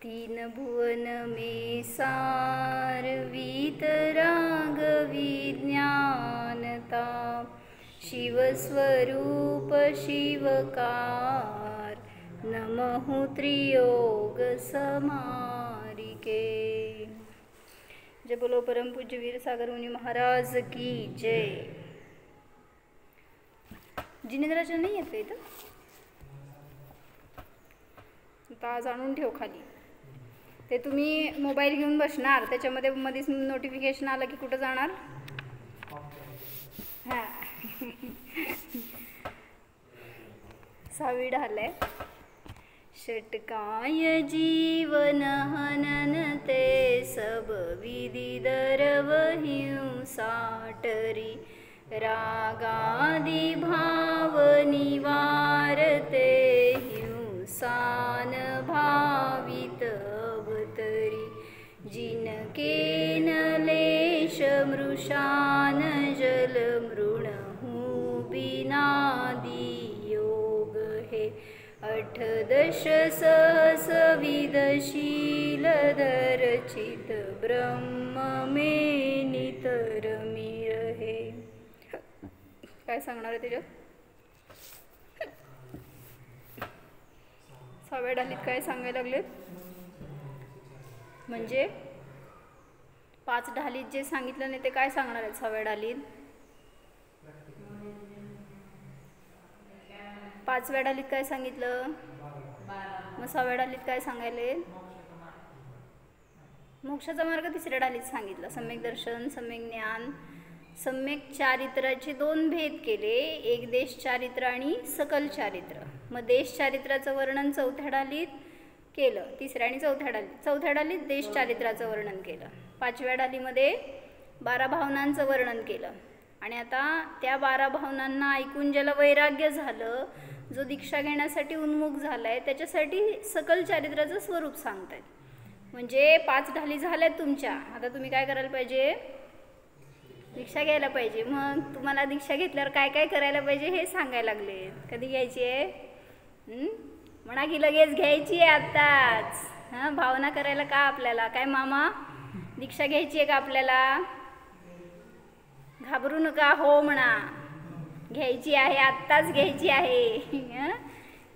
तीन भुवन में सार वीतराग विज्ञानता शिवस्वरूप शिवकार नमः त्रियोग समारिके। जय बोलो परम पूज्य वीर सागर मुनि महाराज की जय। जिनेंद्राचं नाही येत इथं, आता जाणून ठेव खाली. ते तुम्ही मोबाईल घेऊन बसणार, त्याच्यामध्ये मध्येच नोटिफिकेशन आलं की कुठं जाणार. हां सावी ढालय. षटकाय जीवन हनन ते सब विधि दरवहिं साटरी रागादि भाव निवारते हिंसान भावित अवतरी जिनके नलेश मृषान जल मृणहु बिनादि योग है अठदश सहस विदशील दरचित ब्रह्म में नितर मिरहे. काय सांगणार आहे त्याच्यात? सहाव्या डालीत काय सांगायला लागलेत? म्हणजे 5 ढालीत जे सांगितलं नाही ते काय सांगणार आहेत सहाव्या ढालीत? 5व्या ढालीत काय सांगितलं? मग 6व्या ढालीत काय सांगायले? मोक्षाचा मार्ग 3ऱ्या ढालीत सांगितलं. सम्यक दर्शन, सम्यक ज्ञान, सम्यक चारित्राचे 2 भेद केले, एक देश चारित्र आणि सकल चारित्र. मग देश चारित्राचं वर्णन 4थ्या ढालीत केलं, 3ऱ्या आणि 4थ्या ढालीत. 4थ्या ढालीत देश चारित्राचं वर्णन केलं. 5व्या ढालीमध्ये 12 भावनांचं वर्णन केलं. आणि आता त्या 12 भावनांना ऐकून ज्याला वैराग्य झालं, जो दीक्षा घेण्यासाठी उन्मुख झालाय, त्याच्यासाठी सकल चारित्राचं स्वरूप सांगतायत. म्हणजे 5 ढाली झाल्यात तुमच्या. आता तुम्ही काय करायला पाहिजे? दीक्षा घ्यायला पाहिजे. मग तुम्हाला दीक्षा घेतल्यावर काय काय करायला पाहिजे हे सांगायला लागले. कधी घ्यायची आहे? म्हणा की लगेच घ्यायची आहे आत्ताच. हां, भावना करायला का आपल्याला? काय मामा, दीक्षा घ्यायची आहे का आपल्याला? घाबरू नका, हो म्हणा. घ्यायची आहे, आत्ताच घ्यायची आहे.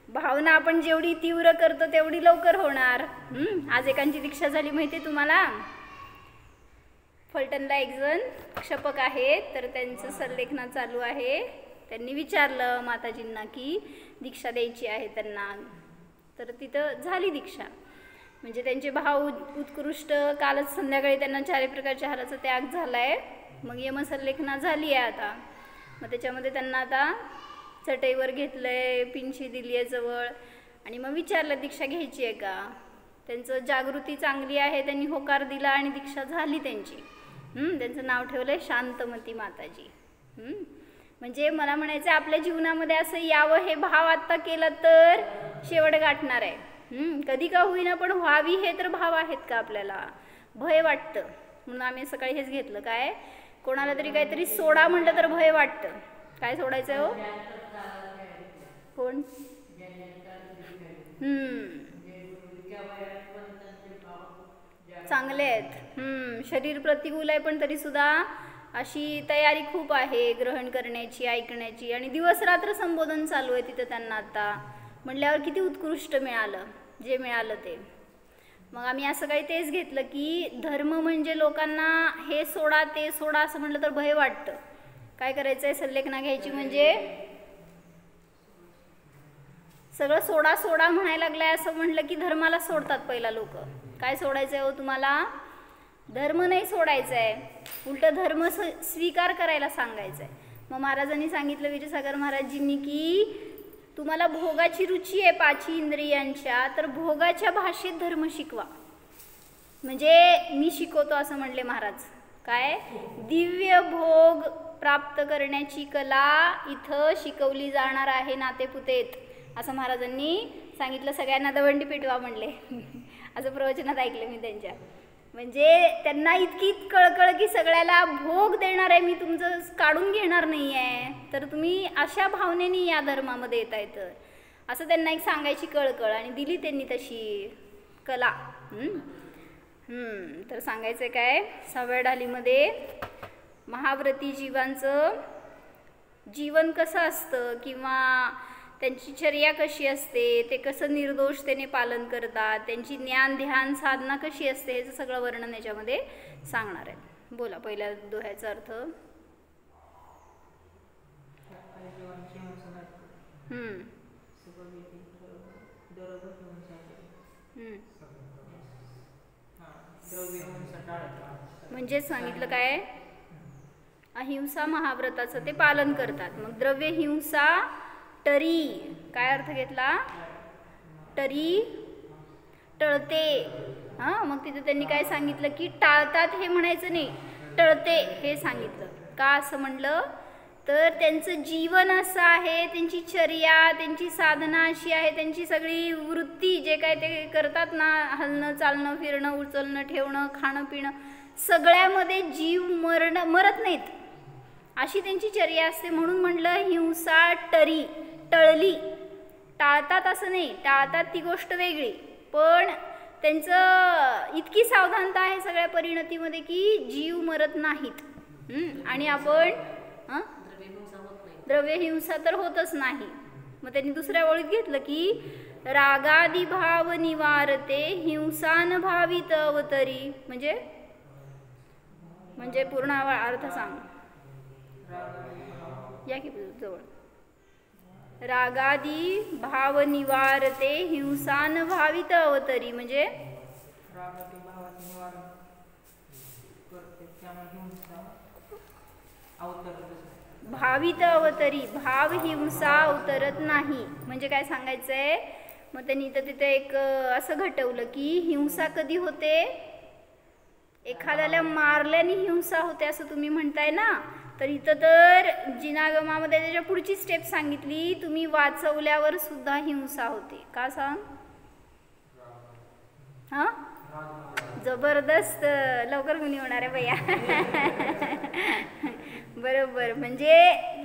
भावना आपण जेवढी तीव्र करतो तेवढी लवकर होणार. आज एकांची दीक्षा झाली माहिती आहे तुम्हाला? फलटणला एक जण क्षपक आहेत, तर त्यांचं संलेखन चालू आहे. त्यांनी विचारलं माताजींना की दीक्षा द्यायची आहे त्यांना, तर तिथं झाली दीक्षा. म्हणजे त्यांचे भाव उत्कृष्ट. कालच संध्याकाळी त्यांना 4 प्रकारच्या हाराचा त्याग झाला आहे. मग यमसंलेखना झाली आहे आता. मग त्याच्यामध्ये त्यांना आता चटईवर घेतलं आहे, पिंशी दिली आहे जवळ, आणि मग विचारलं दीक्षा घ्यायची आहे का. त्यांचं जागृती चांगली आहे, त्यांनी होकार दिला आणि दीक्षा झाली त्यांची. त्यांचं नाव ठेवलं आहे शांतमती माताजी. म्हणजे मला म्हणायचं आपल्या जीवनामध्ये असं यावं, हे भाव आत्ता केलं तर शेवट गाठणार आहे. कधी का होईना पण व्हावी, हे तर भाव आहेत का आपल्याला? भय वाटतं म्हणून आम्ही सकाळी हेच घेतलं. काय, कोणाला तरी काहीतरी सोडा म्हटलं तर भय वाटतं. काय सोडायचं हो? कोण? चांगले आहेत. शरीर प्रतिकूल आहे पण तरी सुद्धा अशी तयारी खूप आहे ग्रहण करण्याची, ऐकण्याची. आणि दिवस रात्र संबोधन चालू आहे तिथं त्यांना. आता म्हटल्यावर किती उत्कृष्ट मिळालं जे मिळालं ते. मग आम्ही असं काही तेच घेतलं की धर्म म्हणजे लोकांना हे सोडा ते सोडा असं म्हटलं तर भय वाटतं. काय करायचं आहे? संलेखना घ्यायची म्हणजे सगळं सोडा सोडा म्हणायला लागलाय असं म्हटलं की धर्माला सोडतात पहिला लोक. काय सोडायचं आहे हो तुम्हाला? धर्म नाही सोडायचं आहे, उलट धर्म स्वीकार करायला सांगायचं आहे. मग महाराजांनी सांगितलं, विजयसागर महाराजजींनी, की तुम्हाला भोगाची रुची आहे 5 इंद्रियांच्या, तर भोगाच्या भाषेत धर्म शिकवा. म्हणजे मी शिकवतो असं म्हणले महाराज. काय? दिव्य भोग प्राप्त करण्याची कला इथं शिकवली जाणार आहे नातेपुतेत, असं महाराजांनी सांगितलं. सगळ्यांना दवंडी पेटवा म्हणले. असं प्रवचनात ऐकलं मी त्यांच्या. म्हणजे त्यांना इतकी कळकळ की सगळ्याला भोग देणार आहे मी, तुमचं काढून घेणार नाही आहे, तर तुम्ही अशा भावनेने या धर्मामध्ये येता येतं असं त्यांना एक सांगायची कळकळ. आणि दिली त्यांनी तशी. कला. तर सांगायचं काय 6व्या ढालीमध्ये महाव्रती जीवांचं जीवन कसं असतं किंवा त्यांची चर्या कशी असते, ते कसं निर्दोषतेने पालन करतात, त्यांची ज्ञान ध्यान साधना कशी असते, ह्याचं सगळं वर्णन याच्यामध्ये सांगणार आहे. बोला पहिल्या दोह्याचा अर्थ. म्हणजे सांगितलं काय, अहिंसा महाव्रताचं ते पालन करतात. मग द्रव्य हिंसा टरी, काय अर्थ घेतला, टरी टळते. मग तिथे त्यांनी काय सांगितलं की टाळतात हे म्हणायचं नाही, टळते हे सांगितलं. का असं म्हणलं तर त्यांचं जीवन असं आहे, त्यांची चर्या, त्यांची साधना अशी आहे, त्यांची सगळी वृत्ती जे काय ते करतात ना, हलणं चालणं फिरणं उचलणं ठेवणं खाणं पिणं सगळ्यामध्ये जीव मरत नाहीत अशी त्यांची चर्या असते. म्हणून म्हणलं हिंसा टरी, टळली. टाळतात असं नाही, टाळतात ती गोष्ट वेगळी, पण त्यांचं इतकी सावधानता आहे सगळ्या परिणतीमध्ये की जीव मरत नाहीत. आणि आपण द्रव्य हिंसा तर होतच नाही. मग त्यांनी दुसऱ्या ओळीत घेतलं की रागादी भाव निवारते हिंसान भावित अवतरी. म्हणजे पूर्ण अर्थ सांग या की जवळ. रागादी भाव निवारते हिंसान भावित अवतरी म्हणजे भावित अवतरी, भाव हिंसा अवतरत नाही. म्हणजे काय सांगायचंय, मग त्यांनी तर तिथे एक असं घटवलं की हिंसा कधी होते, एखाद्याला मारल्याने हिंसा होते असं तुम्ही म्हणताय ना. तर इथं तर जिनागमामध्ये त्याच्या पुढची स्टेप सांगितली, तुम्ही वाचवल्यावर सुद्धा हिंसा होते. का सांग. जबरदस्त, लवकर गुणी होणार आहे भैया. बरोबर, म्हणजे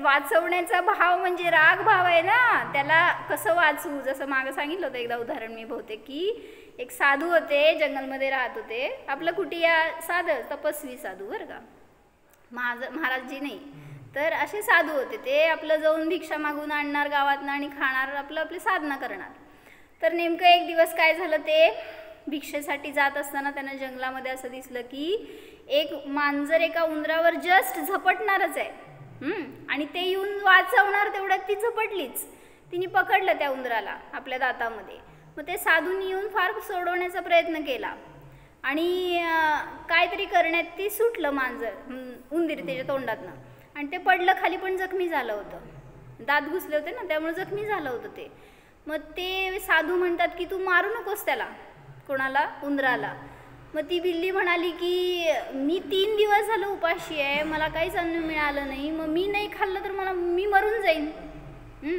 वाचवण्याचा भाव म्हणजे राग भाव आहे ना, त्याला कसं वाचवू. जसं मागं सांगितलं होतं एकदा उदाहरण मी बहुतेक की एक साधू होते, जंगलमध्ये राहत होते, आपलं कुटिया साधं तपस्वी साधू बरं का, महाराजजी नाही. तर असे साधू होते, ते आपलं जाऊन भिक्षा मागून आणणार गावातनं आणि खाणार, आपली साधना करणार. तर नेमकं एक दिवस काय झालं, ते भिक्षेसाठी जात असताना त्यांना जंगलामध्ये असं दिसलं की एक मांजर एका उंदरावर जस्ट झपटणारच आहे. आणि ते येऊन वाचवणार तेवढ्यात ती झपटलीच. तिने पकडलं त्या उंदराला आपल्या दातामध्ये. मग ते साधूंनी येऊन फार सोडवण्याचा प्रयत्न केला आणि काहीतरी करण्यात ती सुटलं मांजर, उंदीर त्याच्या तोंडातनं, आणि ते पडलं खाली, पण जखमी झालं होतं. दात घुसले होते ना, त्यामुळे जखमी झालं होतं ते. मग ते साधू म्हणतात की तू मारू नकोस त्याला. कोणाला? उंदराला. मग ती बिल्ली म्हणाली की मी 3 दिवस झालं उपाशी आहे, मला काहीच अन्न मिळालं नाही, मग मी नाही खाल्लं तर मी मरून जाईन.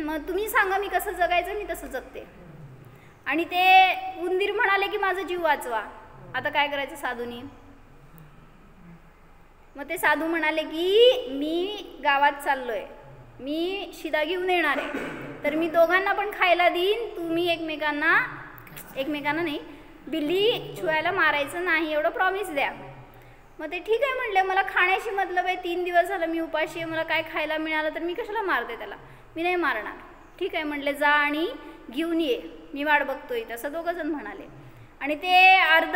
मग तुम्ही सांगा मी कसं जगायचं, मी तसं जगते. आणि ते उंदीर म्हणाले की माझा जीव वाचवा. आता काय करायचं साधूनी. मग ते साधू म्हणाले की मी गावात चाललोय, मी शिदा घेऊन येणार आहे, तर मी दोघांना पण खायला देईन, तुम्ही एकमेकांना नाही बिल्ली छुवायला मारायचं नाही एवढं प्रॉमिस द्या. मग ते ठीक आहे म्हणले, मला खाण्याशी मतलब आहे, 3 दिवस झालं मी उपाशी आहे, मला काय खायला मिळालं तर मी कशाला मारते त्याला, मी नाही मारणार. ठीक आहे म्हणले, जा आणि घेऊन ये, मी वाट बघतोय. तसं दोघंजण म्हणाले. आणि ते अर्ध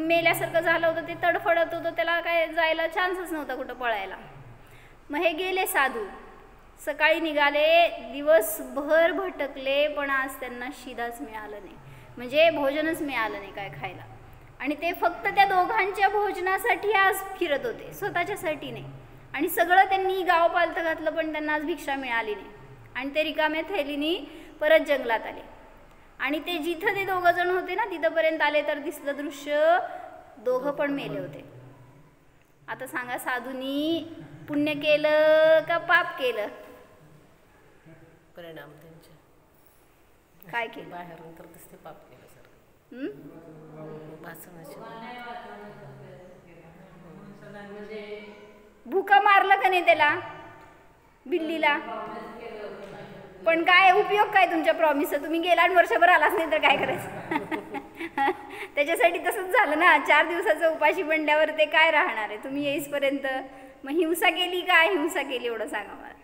मेल्यासारखं झालं होतं, ते तडफडत होतं, त्याला काय जायला चान्सच नव्हता कुठं पळायला. मग हे गेले साधू, सकाळी निघाले, दिवसभर भटकले, पण आज त्यांना शिदाच मिळालं नाही, म्हणजे भोजनच मिळालं नाही काय खायला. आणि ते फक्त त्या दोघांच्या भोजनासाठी आज फिरत होते, स्वतःच्यासाठी नाही. आणि सगळं त्यांनी गाव पालथं घातलं, पण त्यांना आज भिक्षा मिळाली नाही. आणि ते रिकाम्या थैलीनी परत जंगलात आले. आणि ते जिथं ते दोघं जण होते ना, तिथंपर्यंत आले तर दिसलं दृश्य, दोघं पण मेले होते. आता सांगा, साधूंनी पुण्य केलं का पाप केलं? परिणाम त्यांचे काय केलं? बाहेरून तर दिसते पाप केलं सर. भुका मारलं का नाही त्याला, बिल्लीला? पण काय उपयोग काय तुमच्या प्रॉमिसचा? तुम्ही गेला आणि वर्षभर आलाच नाही तर काय करायचं? त्याच्यासाठी तसंच झालं ना, 4 दिवसाचं उपाशी बनल्यावर ते काय राहणार आहे तुम्ही येईसपर्यंत? मग हिंसा केली काय? हिंसा केली एवढं सांगा मला.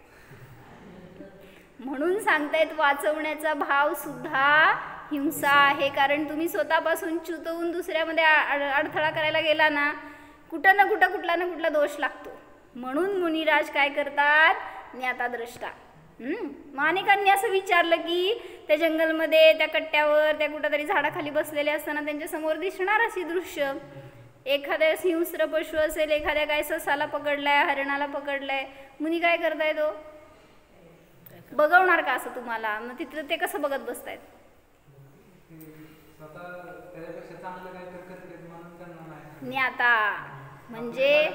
म्हणून सांगतायत वाचवण्याचा भाव सुद्धा हिंसा आहे, कारण तुम्ही स्वतःपासून च्युतवून दुसऱ्यामध्ये अडथळा करायला गेला ना, कुठं ना कुठं कुठला ना कुठला दोष लागतो. म्हणून मुनिराज काय करतात? ज्ञाताद्रष्टा. मग अनेकांनी असं विचारलं की त्या जंगलमध्ये त्या कट्ट्यावर त्या कुठंतरी झाडाखाली बसलेले असताना त्यांच्या समोर दिसणार अशी दृश्य, एखाद्या हिंस्र पशु असेल, एखाद्या काय ससाला पकडलाय, हरणाला पकडलाय, मुनी काय करताय? तो बघवणार का असं तुम्हाला? मग तिथं ते कसं बघत बसतायत? ज्ञाता म्हणजे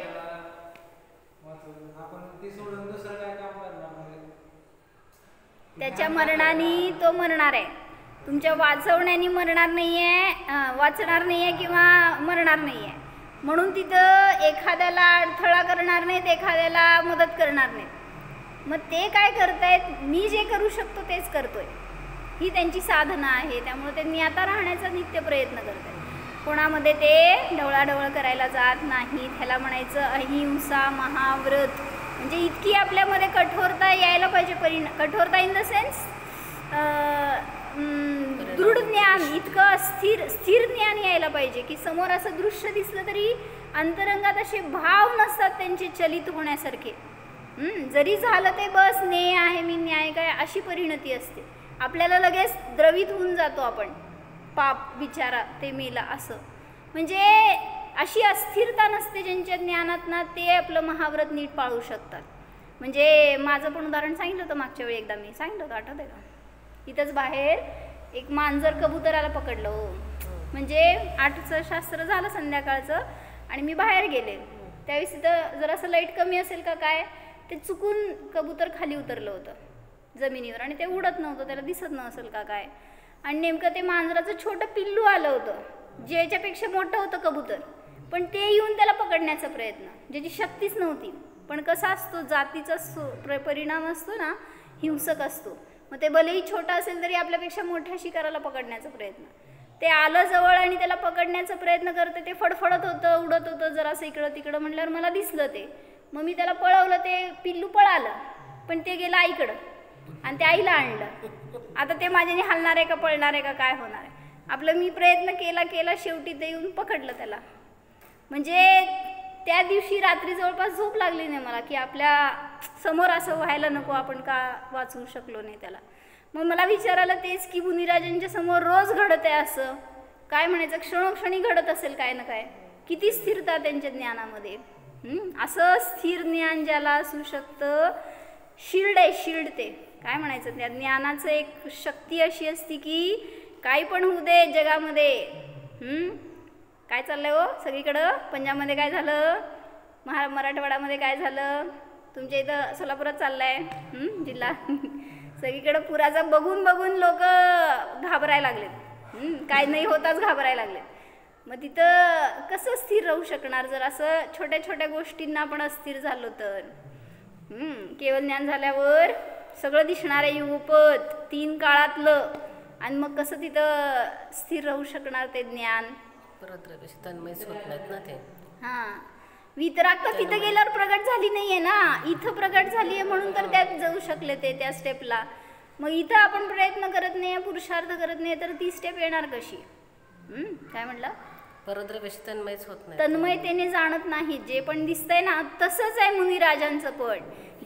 त्याच्या मरणाने तो मरणार आहे, तुमच्या वाचवण्याने मरणार नाही आहे, वाचणार नाही आहे किंवा मरणार नाही आहे. म्हणून तिथं एखाद्याला अडथळा करणार नाहीत, एखाद्याला मदत करणार नाहीत. मग ते काय करतायत? मी जे करू शकतो तेच करतोय, ही त्यांची साधना आहे. त्यामुळे त्यांनी आता राहण्याचा नित्य प्रयत्न करतात. कोणामध्ये ते ढवळाढवळ करायला जात नाहीत. ह्याला म्हणायचं अहिंसा महाव्रत. म्हणजे इतकी आपल्यामध्ये कठोरता यायला पाहिजे. कठोरता इन द सेन्स दृढ ज्ञान, इतकं स्थिर ज्ञान यायला पाहिजे की समोर असं दृश्य दिसलं तरी अंतरंगात असे भाव नसतात त्यांचे चलित होण्यासारखे. जरी झालं ते बस न्याय आहे, मी न्याय काय, अशी परिणती असते. आपल्याला लगेच द्रवित होऊन जातो आपण, पाप बिचारा ते मेला असं. म्हणजे अशी अस्थिरता नसते ज्यांच्या ज्ञानात ना, ते आपलं महाव्रत नीट पाळू शकतात. म्हणजे माझं पण उदाहरण सांगितलं होतं मागच्या वेळी, एकदा मी सांगितलं होतं, आठवतंय का? इथंच बाहेर एक मांजर कबुतराला पकडलं. हो, म्हणजे 8चं शास्त्र झालं संध्याकाळचं आणि मी बाहेर गेले. त्यावेळेस तिथं जरासं लाईट कमी असेल का काय, ते चुकून कबूतर खाली उतरलं होतं जमिनीवर आणि ते उडत नव्हतं, त्याला दिसत नसेल का काय. आणि नेमकं ते मांजराचं छोटं पिल्लू आलं होतं, ज्याच्यापेक्षा मोठं होतं कबूतर, पण ते येऊन त्याला पकडण्याचा प्रयत्न, ज्याची शक्तीच नव्हती. पण कसा असतो जातीचा परिणाम असतो ना, हिंसक असतो. मग ते भलेही छोटा असेल तरी आपल्यापेक्षा मोठ्या शिकाराला पकडण्याचा प्रयत्न. ते आलं जवळ आणि त्याला पकडण्याचा प्रयत्न करते, ते फडफडत होतं, उडत होतं जरासं इकडं तिकडं. म्हटल्यावर मला दिसलं ते, मग मी त्याला पळवलं, ते पिल्लू पळालं, पण ते गेलं आईकडं आणि ते आईला आणलं. आता ते माझ्याने हलणार आहे का, पळणार आहे का, काय होणार आहे? आपलं मी प्रयत्न केला, शेवटी ते येऊन पकडलं त्याला. म्हणजे त्या दिवशी रात्री जवळपास झोप लागली नाही मला की आपल्या समोर असं व्हायला नको, आपण का वाचवू शकलो नाही त्याला. मग मला विचारायला तेच की मुनिराजांच्या समोर रोज घडत आहे असं, काय म्हणायचं, क्षणोक्षणी घडत असेल काय ना काय. किती स्थिरता त्यांच्या ज्ञानामध्ये. असं स्थिर ज्ञान ज्याला असू शकतं, शिल्ड आहे, शिल्ड. ते काय म्हणायचं, त्या ज्ञानाचं एक शक्ती अशी असती की काही पण होऊ दे जगामध्ये. काय चाललंय हो सगळीकडं? पंजाबमध्ये काय झालं, मराठवाड्यामध्ये काय झालं, तुमच्या इथं सोलापुरात चाललाय जिल्हा. सगळीकडं पुराचा बघून बघून लोक घाबरायला लागलेत, काय नाही होताच घाबरायला लागलेत. मग तिथं कसं स्थिर राहू शकणार जर असं छोट्या छोट्या गोष्टींना आपण अस्थिर झालो तर? केवळ ज्ञान झाल्यावर सगळं दिसणार आहे युगपत 3 काळातलं, आणि मग कसं तिथं स्थिर राहू शकणार ते ज्ञान? तन्मयच होत नाहीत ना ते. वितराग तर तिथं गेल्यावर प्रगट झाली नाहीये ना, इथं प्रगट झाली आहे म्हणून तर त्यात जाऊ शकले ते त्या स्टेपला. मग इथं आपण प्रयत्न करत नाही, पुरुषार्थ करत नाही, तर ती स्टेप येणार कशी? काय म्हटलं? परद्रव्याशी तन्मयच होत नाही, तन्मयतेने जाणत नाही. जे पण दिसतंय ना तसंच आहे मुनिराजांचं पण.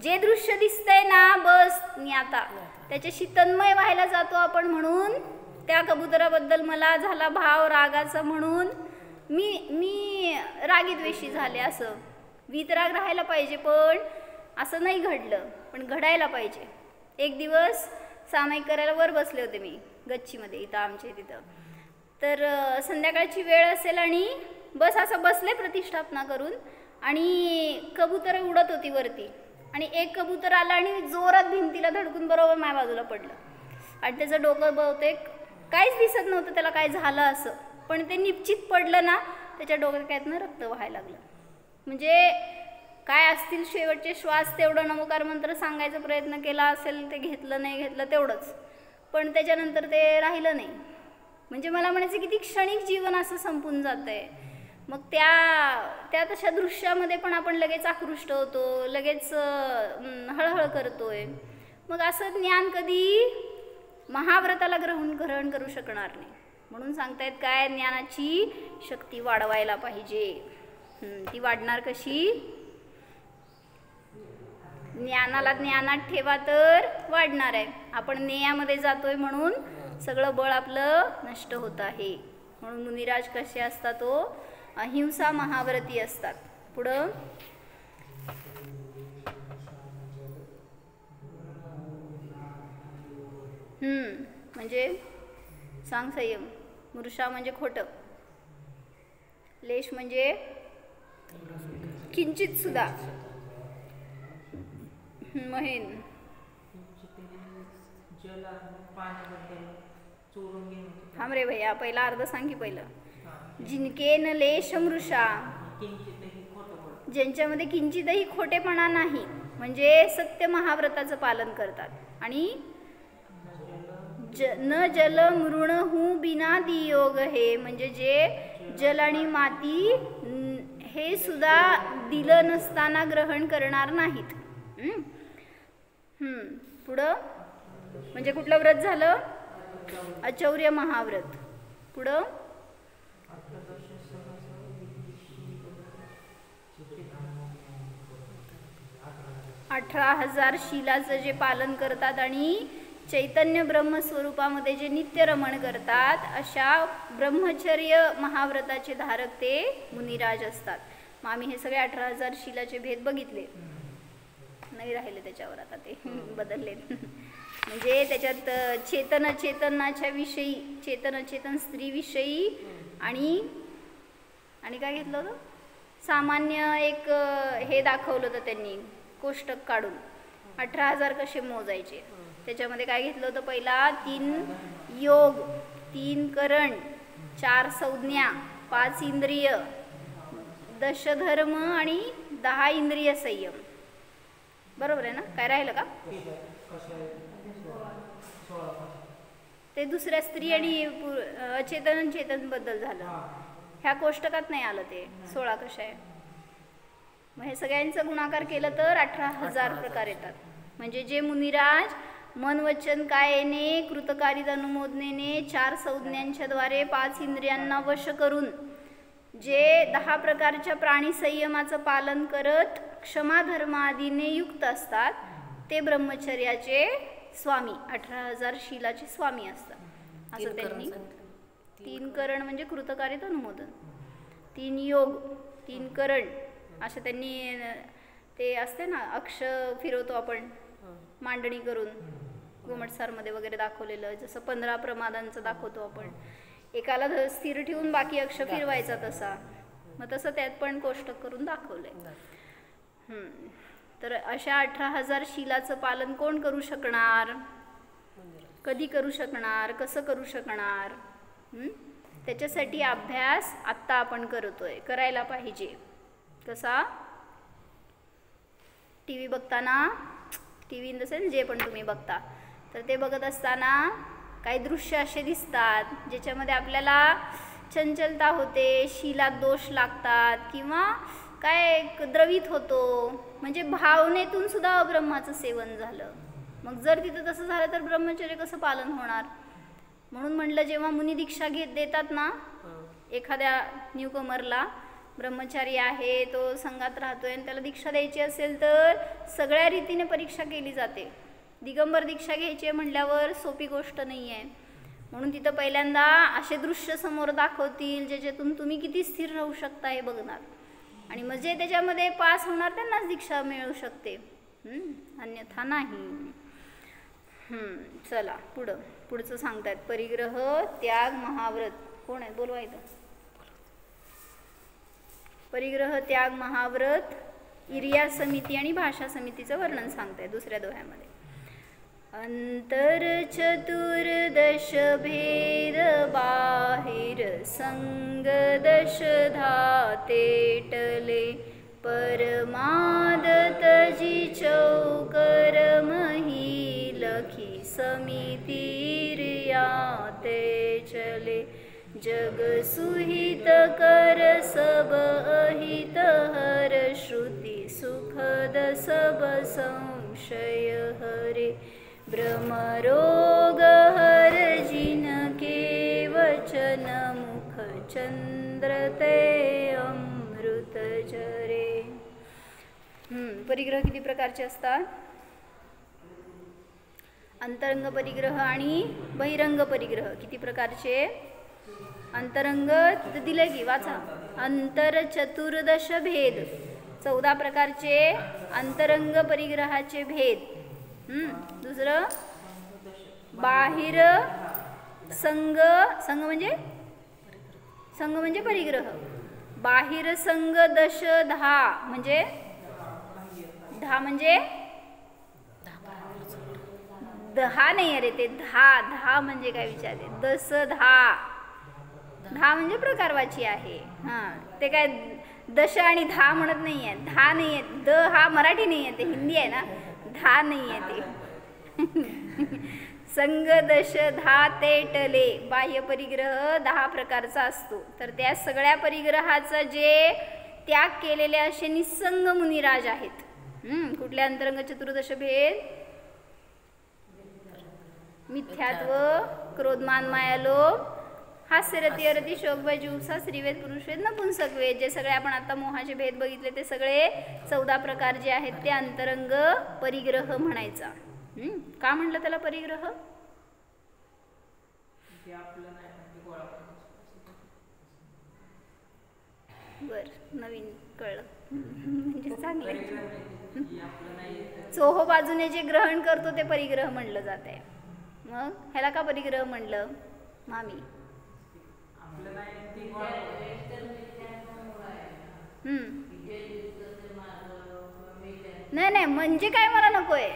जे दृश्य दिसतंय ना, बस ज्ञाता, त्याच्याशी तन्मय व्हायला जातो आपण. म्हणून त्या कबुतराबद्दल मला झाला भाव रागाचा, म्हणून मी रागीद्वेषी झाले. असं वितराग राहायला पाहिजे, पण असं नाही घडलं, पण घडायला पाहिजे. एक दिवस सामायिक करायला वर बसले होते मी गच्चीमध्ये, इथं आमच्या तिथं. तर संध्याकाळची वेळ असेल आणि बस असं बसले प्रतिष्ठापना करून, आणि कबूतर उडत होती वरती, आणि एक कबूतर आला आणि जोरात भिंतीला धडकून बरोबर माझ्या बाजूला पडलं. आणि त्याचं डोकं बहुतेक काहीच दिसत नव्हतं त्याला काय झालं असं, पण ते निश्चित पडलं ना, त्याच्या डोक्यात रक्त व्हायला लागलं. म्हणजे काय असतील शेवटचे श्वास तेवढं नमोकार मंत्र सांगायचा प्रयत्न केला असेल, ते घेतलं नाही घेतलं तेवढंच, पण त्याच्यानंतर ते राहिलं नाही. म्हणजे मला म्हणायचं किती क्षणिक जीवन असं संपून जातं आहे. मग त्या तशा दृश्यामध्ये पण आपण लगेच आकृष्ट होतो, लगेच हळहळ करतोय. मग असं ज्ञान कधी महाव्रताला ग्रहण करू शकणार नाही. म्हणून सांगतायत काय, ज्ञानाची शक्ती वाढवायला पाहिजे. ती वाढणार कशी? ज्ञानाला ज्ञानात ठेवा तर वाढणार आहे. आपण नेयामध्ये जातोय म्हणून सगळं बळ आपलं नष्ट होत आहे. म्हणून मुनिराज कसे असतात? तो अहिंसा महाव्रती असतात. पुढं म्हणजे सांग संयम. मृषा म्हणजे खोटं, लेश म्हणजे किंचित सुद्धा, महेन थांब रे भैया, पहिला अर्ध सांग की पहिलं. जिनके न लेश मृषा, ज्यांच्यामध्ये किंचितही खोटेपणा नाही, म्हणजे सत्य महाव्रताचं पालन करतात. आणि न जल मृणहू बिना दियोग हे, म्हणजे जे जल आणि माती हे सुद्धा दिलं नसताना ग्रहण करणार नाहीत. पुढं म्हणजे कुठलं व्रत झालं? अचौर्य महाव्रत. पुढं 18,000 शिलाचं जे पालन करतात आणि चैतन्य ब्रह्मस्वरूपामध्ये जे नित्य रमण करतात, अशा ब्रह्मचर्य महाव्रताचे धारक ते मुनिराज असतात. मग आम्ही हे सगळे 18,000 शिलाचे भेद बघितले, नाही राहिले त्याच्यावर, आता ते बदलले. म्हणजे त्याच्यात चेतन चेतनाच्या विषयी, चेतन चेतन स्त्रीविषयी आणि काय घेतलं होतं? सामान्य एक हे दाखवलं होतं त्यांनी, कोष्टक काढून 18,000 कसे मोजायचे. त्याच्यामध्ये काय घेतलं होतं? पहिला 3 योग, 3 करण, 4 संज्ञा, 5 इंद्रिय, 10 धर्म आणि 10 इंद्रिय संयम. बरोबर आहे ना? काय राहिलं का? ते दुसऱ्या स्त्री आणि अचेतन चेतन बद्दल झालं. ह्या कोष्टकात नाही आलं ते 16 कशा आहे. मग हे सगळ्यांचं गुणाकार केलं तर 18,000 प्रकार येतात. म्हणजे जे मुनिराज मन वचन कायेने कृतकारित अनुमोदनेने 4 संज्ञांच्या द्वारे 5 इंद्रियांना वश करून जे 10 प्रकारच्या प्राणी संयमाचं पालन करत क्षमा धर्मादीने युक्त असतात, ते ब्रह्मचर्याचे स्वामी, 18,000 शिलाचे स्वामी असतात. असं त्यांनी 3 करण म्हणजे कृतकारित अनुमोदन, 3 योग, 3 करण, असं त्यांनी ते असते ना, अक्ष फिरवतो आपण मांडणी करून, गोमटसारमध्ये वगैरे दाखवलेलं, जसं 15 प्रमादांचं दाखवतो आपण, एकाला स्थिर ठेवून बाकी अक्ष फिरवायचा तसा. मग तसं त्यात पण कोष्टक करून दाखवलंय. तर अशा 18,000 शिलाचं पालन कोण करू शकणार? कधी करू शकणार? कसं करू शकणार? त्याच्यासाठी अभ्यास आत्ता आपण करतोय, करायला पाहिजे. कसा? टी व्ही बघताना, T V in the sense जे पण तुम्ही बघता, तर ते बघत असताना काही दृश्य असे दिसतात ज्याच्यामध्ये आपल्याला चंचलता होते, शिलात दोष लागतात किंवा काय द्रवित होतो, म्हणजे भावनेतून सुद्धा अब्रह्माचं सेवन झालं. मग जर तिथं तसं झालं तर ब्रह्मचर्य कसं पालन होणार? म्हणून म्हटलं, जेव्हा मुनी दीक्षा देतात ना एखाद्या न्यूकमरला, ब्रह्मचारी आहे, तो संघात राहतोय आणि त्याला दीक्षा द्यायची असेल तर सगळ्या रीतीने परीक्षा केली जाते. दिगंबर दीक्षा घ्यायची म्हटल्यावर सोपी गोष्ट नाही आहे. म्हणून तिथं पहिल्यांदा असे दृश्य समोर दाखवतील ज्याच्यातून तुम्ही किती स्थिर राहू शकता हे बघणार, आणि मग जे त्याच्यामध्ये पास होणार त्यांनाच दीक्षा मिळू शकते, अन्यथा नाही. चला पुढचं सांगतायत. परिग्रह त्याग महाव्रत. कोण आहे? बोलवायचं. परिग्रह त्याग महाव्रत, इर्या समिती आणि भाषा समितीचं वर्णन सांगताय दुसऱ्या दोह्यामध्ये. अंतर चतुर्दश भेद बाहिर संग दश धातेटले परमादतजी चौकर मही लखी समितीर्या ते चले जग सुहित कर सब अहित हर श्रुति सुखद सब संशय हरे ब्रह्मरोग हर जिनके वचन मुख चंद्र ते अमृत जरे. परिग्रह किती प्रकारचे असतात? अंतरंग परिग्रह आणि बहिरंग परिग्रह. किती प्रकारचे? अंतरंग दिले की वाचा. अंतर चतुर्दश भेद. 14 प्रकारचे अंतरंग परिग्रहाचे भेद. दुसरं बाहिर संग. संग म्हणजे परिग्रह. बाहिर संग 10 म्हणजे 10 म्हणजे 10 नाही. अरे ते 10 म्हणजे काय विचारते? 10 म्हणजे प्रकारवाची आहे. ते काय 10 आणि 10 म्हणत नाही आहे. 10 नाही आहे. द हा मराठी नाही आहे, ते हिंदी आहे ना. 10 नाही आहे ते. संग 10 ते टले. बाह्य परिग्रह 10 प्रकारचा असतो. तर त्या सगळ्या परिग्रहाचा जे त्याग केलेले असे निसंग मुनिराज आहेत. कुठले अंतरंग चतुर्दश भेद? मिथ्यात्व, क्रोधमान मायालोभ, हास्यरती अरती शोकभय जुगुप्सा स्त्रीवेद पुरुषवेद नपुंसकवेद. जे सगळे आपण आता मोहाचे भेद बघितले ते सगळे 14 प्रकार जे आहेत ते अंतरंग परिग्रह म्हणायचा. का म्हटलं त्याला परिग्रह? बर, नवीन कळलं म्हणजे चांगलं. चोहो बाजूने जे ग्रहण करतो ते परिग्रह म्हणलं जात आहे. मग ह्याला का परिग्रह म्हणलं मामी? नाही म्हणजे काय मला नकोय.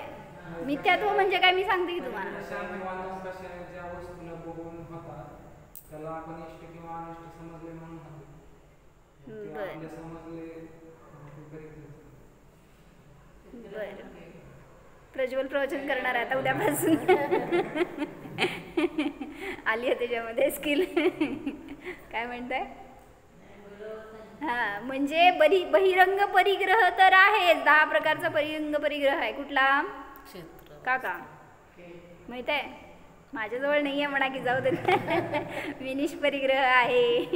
मिथ्यात्व म्हणजे काय मी सांगते की तुम्हाला. बर, प्रज्वल प्रवचन करणार आहे आता उद्यापासून. आली आहे त्याच्यामध्ये स्किल. काय म्हणताय? म्हणजे बहिरंग परिग्रह तर आहे. 10 प्रकारचा बहिरंग परिग्रह आहे. कुठला? काका माहित आहे? माझ्याजवळ नाही आहे म्हणा की जाऊ दे. विनिश परिग्रह आहे.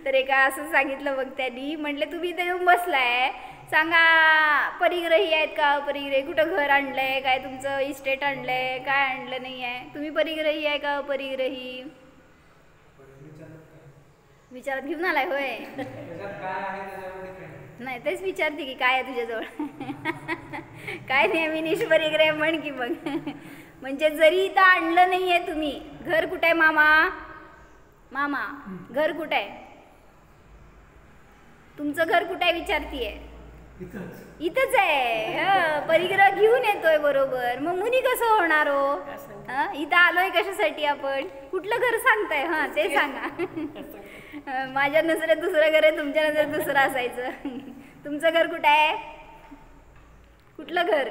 तर एका असं सांगितलं बघ त्यांनी. म्हटले तुम्ही इथे येऊन बसलाय, सांगा परिग्रही आहेत का? अपरिग्रही? कुठं घर आणलंय? काय तुमचं इस्टेट आणलंय? काय आणलं नाही आहे? तुम्ही परिग्रही आहे का अपरिग्रही? विचारात घेऊन आलाय होय? नाही तेच विचारते की काय आहे तुझ्याजवळ. काय नाही विनिश परिग्रह म्हण की मग. म्हणजे जरी इथं आणलं नाही आहे तुम्ही, घर कुठं आहे मामा? मामा घर कुठं आहे? तुमचं घर कुठं आहे विचारतीये? इथंच आहे. परिग्रह घेऊन येतोय बरोबर. मग मुनी कसं होणार हो? इथं आलोय कशासाठी आपण? कुठलं घर सांगताय? ते सांगा. माझ्या नजरेत दुसरं घर आहे, तुमच्या नजरेत दुसरं असायचं. तुमचं घर कुठं आहे? कुठलं घर?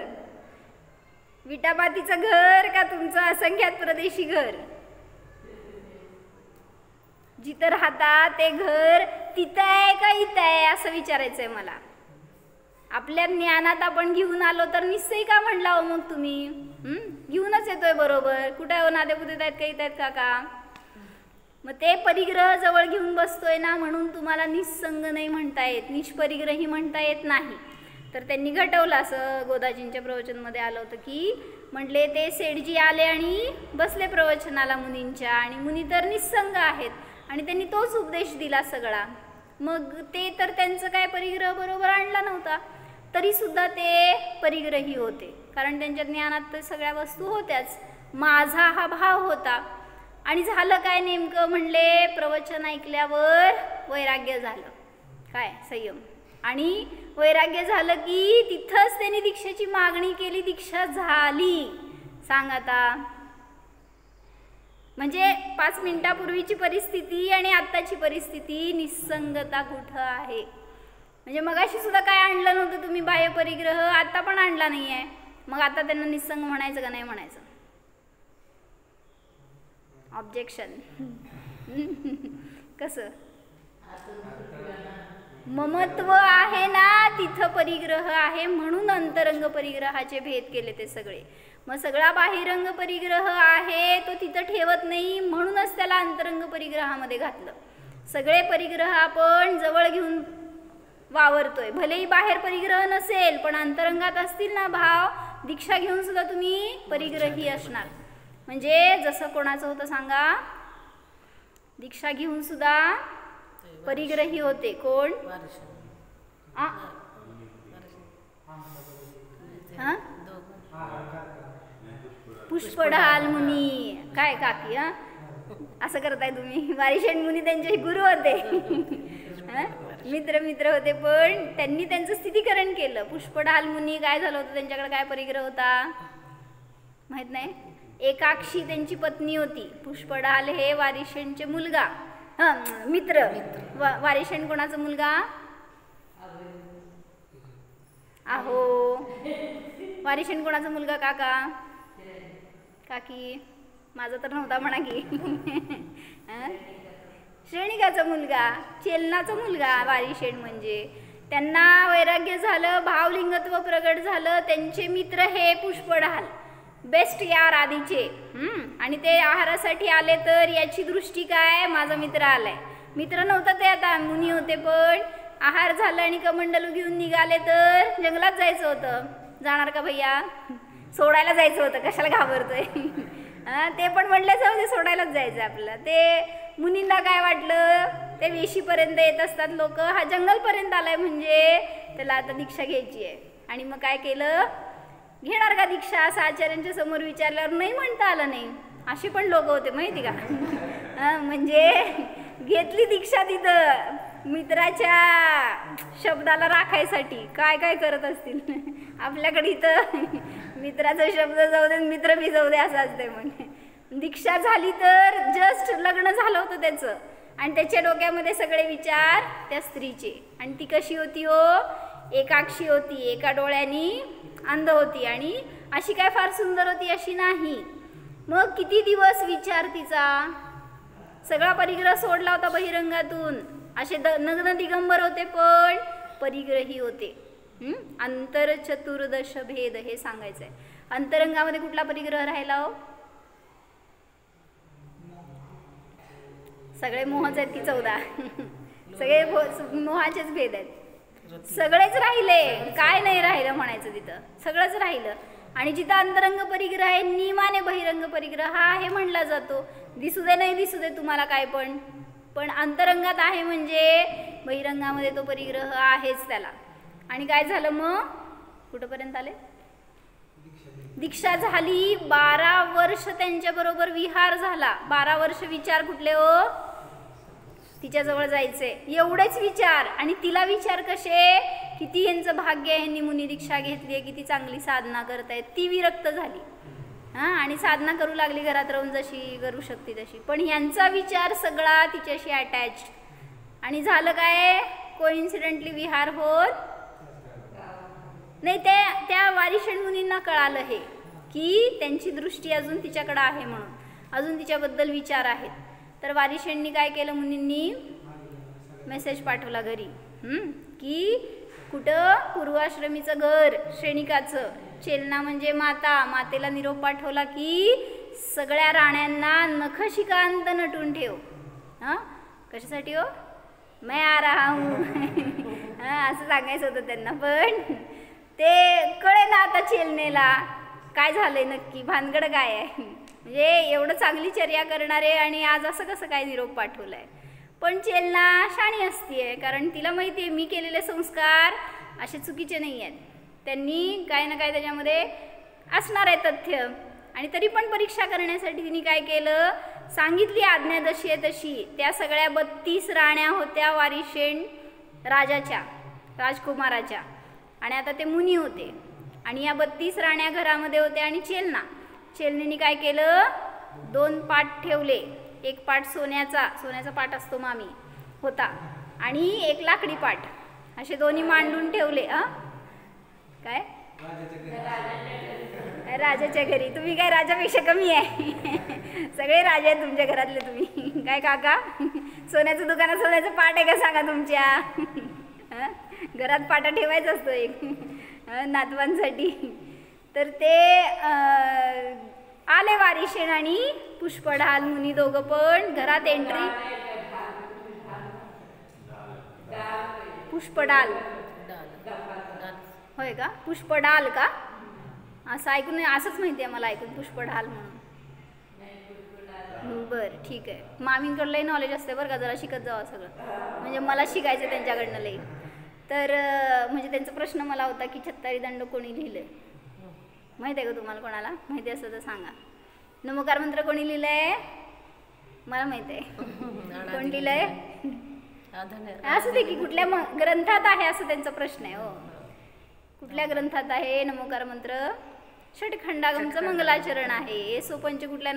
विटापातीचं घर का तुमचं असंख्यात प्रदेशी घर? जिथं राहता ते घर तिथं आहे का इथं आहे असं विचारायचंय मला. आपल्या ज्ञानात आपण घेऊन आलो तर निश्चय का म्हणला हो मग तुम्ही? घेऊनच येतोय बरोबर. कुठे हो नादेपुतेत आहेत का इथं आहेत का? मग ते परिग्रह जवळ घेऊन बसतोय ना, म्हणून तुम्हाला निसंग नाही म्हणता येत, निष्परिग्रही म्हणता येत नाही. तर त्यांनी घटवलं. असं गोदाजींच्या प्रवचनमध्ये आलं होतं की म्हटले ते सेठजी आले आणि बसले प्रवचनाला मुनींच्या, आणि मुनी तर निसंग आहेत आणि त्यांनी तोच उपदेश दिला सगळा. मग ते तर त्यांचं काय परिग्रह बरोबर आणला नव्हता, तरी सुद्धा ते परिग्रही होते, कारण त्यांच्या ज्ञानात तर सगळ्या वस्तू होत्याच. माझा हा भाव होता. आणि झालं काय नेमकं? म्हणले प्रवचन ऐकल्यावर वैराग्य झालं. काय? संयम. आणि वैराग्य झालं की तिथंच त्यांनी दीक्षेची मागणी केली. दीक्षा झाली. सांग आता. म्हणजे 5 मिनिटापूर्वीची परिस्थिती आणि आत्ताची परिस्थिती, निसंगता कुठं आहे? म्हणजे मगाशी सुद्धा काय आणलं नव्हतं तुम्ही बाह्य परिग्रह, आता पण आणला नाही आहे. मग आता त्यांना निस्संग म्हणायचं का नाही म्हणायचं? ऑब्जेक्शन. कसं ममत्व आहे ना, तिथं परिग्रह आहे, म्हणून अंतरंग परिग्रहाचे भेद केले ते सगळे. मग सगळा बाह्यरंग परिग्रह आहे तो तिथं ठेवत नाही, म्हणूनच त्याला अंतरंग परिग्रहामध्ये घातलं. सगळे परिग्रह आपण जवळ घेऊन वावरतोय, भलेही बाहेर परिग्रह नसेल पण अंतरंगात असतील ना भाव, दीक्षा घेऊन सुद्धा तुम्ही परिग्रही असणार. म्हणजे जसं कोणाचं होतं सांगा, दीक्षा घेऊन सुद्धा परिग्रही होते. कोण? पुष्पढाल मुनी. काय काकी असं करताय तुम्ही? वारिशेण मुनी त्यांचे गुरु होते. मित्र होते, पण त्यांनी त्यांचं स्थितीकरण केलं. पुष्पढाल मुनी काय झालं होतं, त्यांच्याकडे काय परिग्रह होता माहित नाही. एकाक्षी त्यांची पत्नी होती. पुष्पढाल हे वारिशेणचे मुलगा, मित्र. वारिशेण कोणाचा मुलगा? आहो, वारिशेण कोणाचा मुलगा काका? काकी माझा तर नव्हता म्हणा की. श्रेणिकाचा मुलगा, चेलनाचा मुलगा वारिशेण. म्हणजे त्यांना वैराग्य झालं, भावलिंगत्व प्रगट झालं. त्यांचे मित्र हे पुष्पढाल, बेस्ट यार आधीचे. आणि ते आहारासाठी आले तर याची दृष्टी काय, माझा मित्र आलाय. मित्र नव्हता ते, आता मुनी होते, पण आहार झाला आणि कमंडलू घेऊन निघाले तर जंगलात जायचं होतं. जाणार का भैया? सोडायला जायचं होतं, कशाला घाबरतोय? ते पण म्हटलं जाऊ दे, सोडायलाच जायचं आपल्याला. ते मुनींना काय वाटलं, ते वेशीपर्यंत येत असतात लोक, हा जंगलपर्यंत आलाय म्हणजे त्याला आता दीक्षा घ्यायची आहे. आणि मग काय केलं, घेणार का दीक्षा असं आचार्यांच्या समोर विचारल्यावर नाही म्हणता आलं नाही. अशी पण लोक होते माहिती का. म्हणजे घेतली दीक्षा तिथं मित्राच्या शब्दाला राखायसाठी. काय काय करत असतील आपल्याकडे इथं. मित्राचा शब्द जाऊ दे, मित्र बी जाऊ दे असं असते. म्हणजे दीक्षा झाली तर जस्ट लग्न झालं होतं त्याचं, आणि त्याच्या डोक्यामध्ये सगळे विचार त्या स्त्रीचे. आणि ती कशी होती हो, एकाक्षी होती, एका डोळ्यानी अंध होती. आणि अशी काय फार सुंदर होती अशी नाही. मग किती दिवस विचार तिचा, सगळा परिग्रह सोडला होता बहिरंगातून. असे नग्न दिगंबर होते पण परिग्रही होते. अंतर चतुर्दश भेद हे सांगायचंय. अंतरंगामध्ये कुठला परिग्रह राहिला हो? सगळे मोहच आहेत की 14? सगळे मोहाचेच भेद आहेत. सगळेच राहिले, काय नाही राहिलं म्हणायचं, तिथं सगळंच राहिलं. आणि जिथं अंतरंग परिग्रह आहे, नियमाने बहिरंग परिग्रह हा हे म्हणला जातो. दिसू दे नाही दिसू दे तुम्हाला काय पण अंतरंगात आहे म्हणजे बहिरंगामध्ये तो परिग्रह आहेच त्याला. आणि काय झालं मग, कुठंपर्यंत आले, दीक्षा झाली. 12 वर्ष त्यांच्या बरोबर विहार झाला. 12 वर्ष विचार कुठले हो, तिच्याजवळ जायचे एवढेच विचार. आणि तिला विचार कसे, किती यांचं भाग्य आहे, मुनी दीक्षा घेतली आहे, किती चांगली साधना करतायत. ती विरक्त झाली आणि साधना करू लागली घरात राहून, जशी करू शकते तशी. पण यांचा विचार सगळा तिच्याशी अटॅच. आणि झालं काय, कोइन्सिडेंटली विहार होत नाही. त्या वारिशेण मुनींना कळालं हे की त्यांची दृष्टी अजून तिच्याकडे आहे, म्हणून अजून तिच्याबद्दल विचार आहेत. तर वारिशेणनी काय केलं, मुनींनी मेसेज पाठवला घरी की कुठं, पूर्वाश्रमीचं घर, श्रेणिकाचं. चेलना म्हणजे माता, मातेला निरोप पाठवला की सगळ्या राण्यांना नखशिकांत नटून ठेव. कशासाठी हो, मैं आ रहा हूँ असं सांगायचं होतं त्यांना. पण ते कळे ना आता चेलनेला काय झालंय नक्की, भानगड काय आहे. म्हणजे एवढं चांगली चर्या करणारे आणि आज असं कसं काय निरोप पाठवलाय. पण चेलना शाणी असतीये, कारण तिला माहिती आहे मी केलेले संस्कार असे चुकीचे नाही आहेत. त्यांनी काय ना काय त्याच्यामध्ये असणार आहे तथ्य. आणि तरी पण परीक्षा करण्यासाठी तिने काय केलं, सांगितली आज्ञा जशी आहे तशी. त्या सगळ्या 32 राण्या होत्या वारिशेण राजाच्या, राजकुमाराच्या. आणि आता ते मुनी होते. आणि या 32 राण्या घरामध्ये होत्या. आणि चेलनेनी काय केलं, 2 पाट ठेवले. एक पाट सोन्याचा पाट असतो मामी होता, आणि एक लाकडी पाट. असे दोन्ही मांडून ठेवले. काय राजाच्या घरी? तुम्ही काय राजापेक्षा कमी आहे? सगळे राजे आहेत तुमच्या घरातले तुम्ही. काय काका, सोन्याचं दुकानात सोन्याचं पाट आहे का सांगा तुमच्या? घरात पाटा ठेवायचा असतो एक नातवांसाठी. तर ते आले वारिशेण आणि पुष्पढाल मुनी दोघं पण घरात एंट्री. पुष्पडाल होय का? पुष्पडाल का? असं ऐकून, असंच माहिती आहे मला ऐकून पुष्पढाल म्हणून. बरं ठीक आहे. मामींकडं लई नॉलेज असते बरं का, जरा शिकत जावं सगळं. म्हणजे मला शिकायचं त्यांच्याकडनं लई. तर म्हणजे त्यांचा प्रश्न मला होता की छत्तारी दंड कोणी लिहिलंय? माहिती आहे का तुम्हाला? कोणाला माहिती असतं तर सांगा. नमोकार मंत्र कोणी लिहिलंय? मला माहित आहे. कोण लिहिलंय? असं ते की कुठल्या ग्रंथात आहे असं त्यांचा प्रश्न आहे. हो, कुठल्या ग्रंथात आहे नमोकार मंत्र? षटखंडागमचं मंगलाचरण आहे. एसोपंच कुठल्या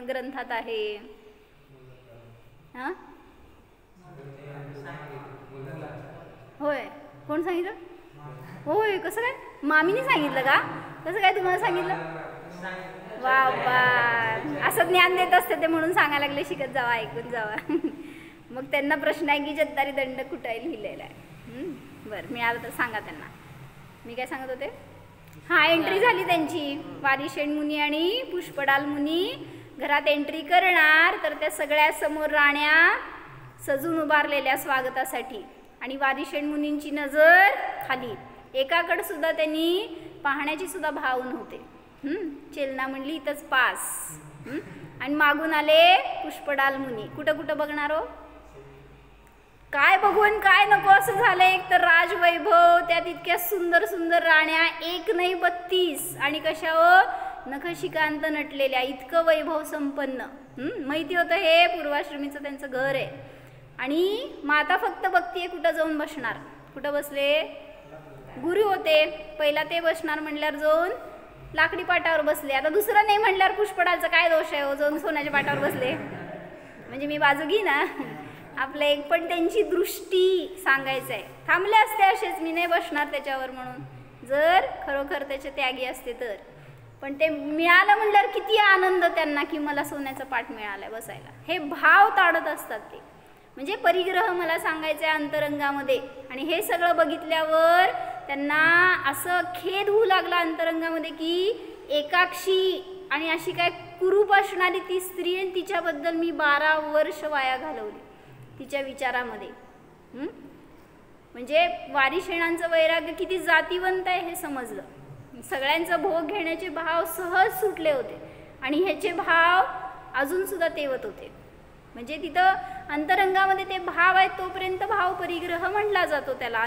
ग्रंथात आहे? हां होय, कोण सांगितलं? होय, कसं काय? मामीने सांगितलं का? कसं काय तुम्हाला सांगितलं? वा वा, असं ज्ञान देत असते ते म्हणून सांगायला लागले. शिकत जावा, ऐकून जावा. मग त्यांना प्रश्न आहे की छत्तारी दंड कुठे लिहिलेला आहे? बरं, मिळालं तर सांगा त्यांना. मी काय सांगत होते? हां, एंट्री झाली त्यांची. वारिशेण मुनी आणि पुष्पडाल मुनी घरात एंट्री करणार. तर त्या सगळ्या समोर राण्या सजून उभारलेल्या स्वागतासाठी. आणि वारिशेण मुनींची नजर खाली. एकाकडे सुद्धा त्यांनी पाहण्याची सुद्धा भाव नव्हते. चेलना म्हणली इथंच पास. आणि मागून आले पुष्पडाल मुनी. कुठं कुठं बघणार हो? काय बघून काय नको असं झालं. एक तर राजवैभव, त्यात इतक्या सुंदर सुंदर राण्या, एक नाही 32. आणि कशा हो? नखशिकांत नटलेल्या, इतकं वैभव संपन्न. माहिती होतं हे पूर्वाश्रमीचं त्यांचं घर आहे. आणि माता फक्त बघतीये कुठं जाऊन बसणार. कुठं बसले? गुरु होते पहिला, ते बसणार म्हणल्यावर जाऊन लाकडी पाटावर बसले. आता दुसरं नाही म्हणल्यावर पुष्पडालचा काय दोष आहे हो? जाऊन सोन्याच्या पाटावर बसले. म्हणजे मी बाजू घे ना आपलं एक. पण त्यांची दृष्टी सांगायचं आहे. थांबले असते असेच, मी नाही बसणार त्याच्यावर म्हणून, जर खरोखर त्याचे त्यागी असते तर. पण ते मिळालं म्हणल्यावर किती आनंद त्यांना की मला सोन्याचा पाट मिळालाय बसायला. हे भाव ताडत असतात ते. म्हणजे परिग्रह मला सांगायचं आहे अंतरंगामध्ये. आणि हे सगळं बघितल्यावर त्यांना असं खेद होऊ लागला अंतरंगामध्ये की एकाक्षी आणि अशी काय कुरूप असणारी ती स्त्री, आणि तिच्याबद्दल मी 12 वर्ष वाया घालवली तिच्या विचारामध्ये. म्हणजे वारिशेणांचं वैराग्य किती जातीवंत आहे हे समजलं. सगळ्यांचा भोग घेण्याचे भाव सहज सुटले होते. आणि ह्याचे भाव अजूनसुद्धा तेवत होते. म्हणजे तिथं अंतरंगामध्ये ते भाव आहेत तोपर्यंत भाव परिग्रह म्हणला जातो. त्याला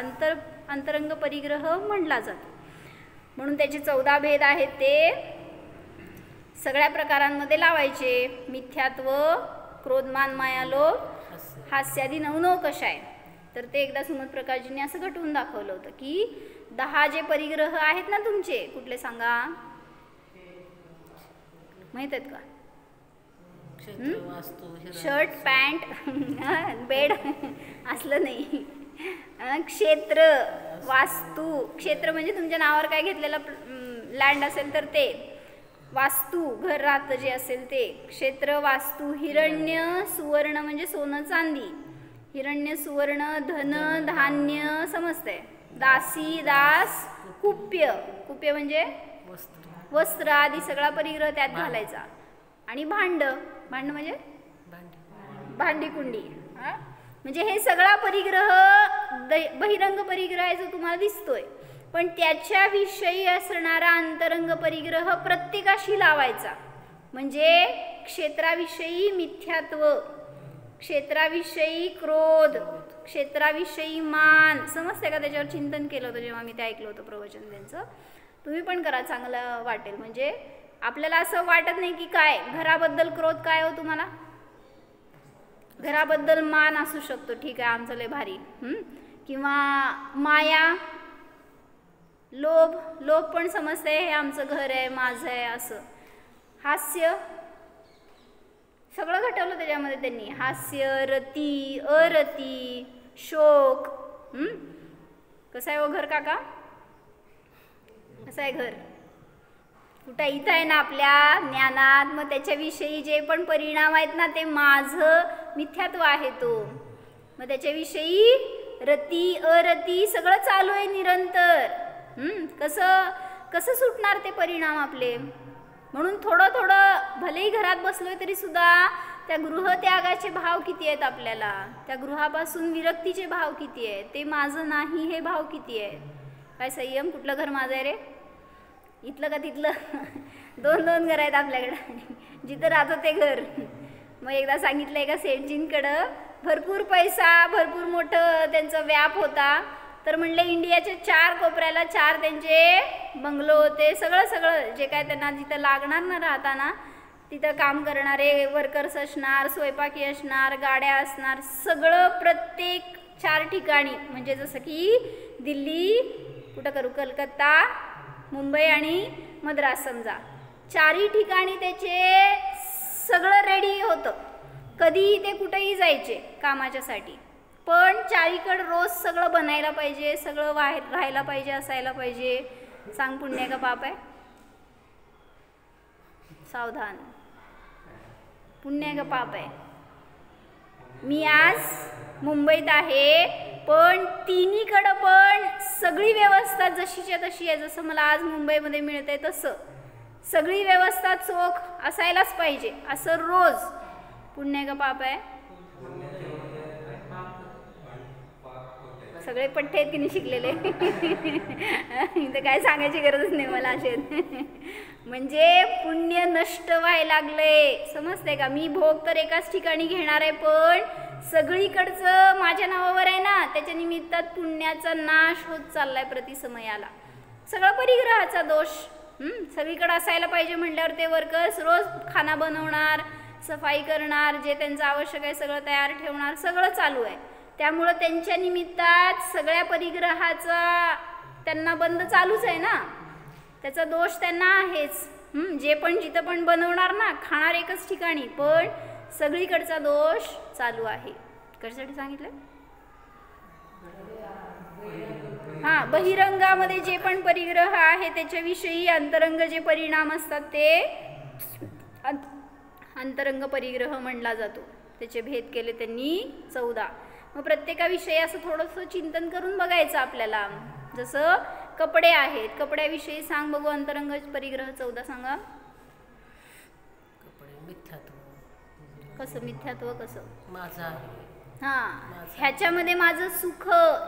अंतरंग परिग्रह म्हणला जातो. म्हणून त्याचे 14 भेद आहेत. ते सगळ्या प्रकारांमध्ये लावायचे. मिथ्यात्व, क्रोधमान, माया, लोभ, हास्यादी 9 कशा आहे. तर ते एकदा सुमत प्रकाशजींनी असं घटवून दाखवलं होतं की 10 जे परिग्रह आहेत ना तुमचे, कुठले सांगा? माहित आहेत का? शर्ट, पॅन्ट, बेड असलं नाही. क्षेत्र, वास्तू. क्षेत्र म्हणजे तुमच्या नावावर काय घेतलेलं लँड असेल तर ते. वास्तू, घर राहतं जे असेल ते. क्षेत्र, वास्तू. हिरण्य, सुवर्ण म्हणजे सोनं चांदी. हिरण्य, सुवर्ण, धन, धान्य समजतंय. दासी, दास, कुप्य. कुप्य म्हणजे वस्त्र आदी सगळा परिग्रह त्यात घालायचा. आणि भांड. भांड म्हणजे भांडी कुंडी. म्हणजे हे सगळा परिग्रह बहिरंग परिग्रह आहे जो तुम्हाला दिसतोय. पण त्याच्याविषयी असणारा अंतरंग परिग्रह प्रत्येकाशी लावायचा. म्हणजे क्षेत्राविषयी मिथ्यात्व, क्षेत्राविषयी क्रोध, क्षेत्राविषयी मान. समजते का? त्याच्यावर चिंतन केलं होतं जेव्हा मी ते ऐकलं होतं प्रवचन त्यांचं. तुम्ही पण करा, चांगलं वाटेल. म्हणजे आपल्याला असं वाटत नाही की काय घराबद्दल क्रोध काय हो तुम्हाला? घराबद्दल मान असू शकतो, ठीक आहे आमचं लय भारी. किंवा माया, लोभ. लोभ पण समजते हे आमचं घर आहे, माझं आहे असं. हास्य सगळं घटवलं त्याच्यामध्ये त्यांनी. हास्य, रती, अरती, शोक. कसं आहे हो घर काका? कसं आहे घर? कुठं इथं आहे ना आपल्या ज्ञानात. मग त्याच्याविषयी जे पण परिणाम आहेत ना ते माझं मिथ्यात्व आहे तो. मग त्याच्याविषयी रती अरती सगळं चालू आहे निरंतर. कसं कसं सुटणार ते परिणाम आपले? म्हणून थोडं थोडं भलेही घरात बसलोय तरी सुद्धा त्या गृहत्यागाचे भाव किती आहेत आपल्याला, त्या गृहापासून विरक्तीचे भाव किती आहेत, ते माझं नाही हे भाव किती आहेत. काय संयम? कुठलं घर माझं आहे रे? इथलं का तिथलं? 2 घर आहेत आपल्याकडं, जिथं राहतो ते घर. मग एकदा सांगितलं एका सेठजींकडं भरपूर पैसा, भरपूर मोठं त्यांचं व्याप होता. तर म्हणले इंडियाच्या 4 कोपऱ्याला 4 त्यांचे बंगलो होते. सगळं जे काय त्यांना जिथं लागणार ना राहताना, तिथं काम करणारे वर्कर्स असणार, स्वयंपाकी असणार, गाड्या असणार, सगळं प्रत्येक 4 ठिकाणी. म्हणजे जसं की दिल्ली, कुठं करू, कलकत्ता, मुंबई आणि मद्रास समजा, 4ही ठिकाणी त्याचे सगळं रेडी होतं. कधीही ते कुठेही जायचे कामाच्यासाठी. पण 4हीकडं रोज सगळं बनायला पाहिजे, सगळं राहायला पाहिजे, असायला पाहिजे. सांग पुण्य का पाप आहे? सावधान. पुण्य का पाप आहे? मी आज मुंबईत आहे, पण तिन्हीकडं पण सगळी व्यवस्था जशीच्या तशी आहे. जसं मला आज मुंबईमध्ये मिळते तसं सगळी व्यवस्था चोख असायलाच पाहिजे. असं रोज. पुण्य का पाप आहे? सगळे पठ्ठे आहेत की नाही शिकलेले? इथं काय सांगायची गरजच नाही मला. असे म्हणजे पुण्य नष्ट व्हायला लागले. समजते का? मी भोग तर एकाच ठिकाणी घेणार आहे, पण सगळीकडचं माझ्या नावावर आहे ना, त्याच्या निमित्तात पुण्याचा नाश होत चाललाय प्रतिसमयाला. सगळा परिग्रहाचा दोष. सगळीकडे असायला पाहिजे म्हटल्यावर ते वर्कर्स रोज खाना बनवणार, सफाई करणार, जे त्यांचं आवश्यक आहे सगळं तयार ठेवणार, सगळं चालू आहे. त्यामुळं त्यांच्या निमित्तात सगळ्या परिग्रहाचा त्यांना बंद चालूच आहे ना, त्याचा दोष त्यांना आहेच. जे पण जिथं पण बनवणार ना, खाणार एकच ठिकाणी, पण सगळीकडचा दोष चालू आहे. कशासाठी सांगितलं? हां, बहिरंगामध्ये जे पण परिग्रह आहे त्याच्याविषयी अंतरंग जे परिणाम असतात ते अंतरंग परिग्रह म्हणला जातो. त्याचे भेद केले त्यांनी 14. मग प्रत्येकाविषयी असं थोडंसं चिंतन करून बघायचं आपल्याला. जसं कपडे आहेत, कपड्याविषयी सांग बघू. अंतरंग परिग्रह 14 सांगा. कपडे मिथ्यात्व. कसं मिथ्यात्व? कसं? माझा. हां, ह्याच्यामध्ये माझं सुख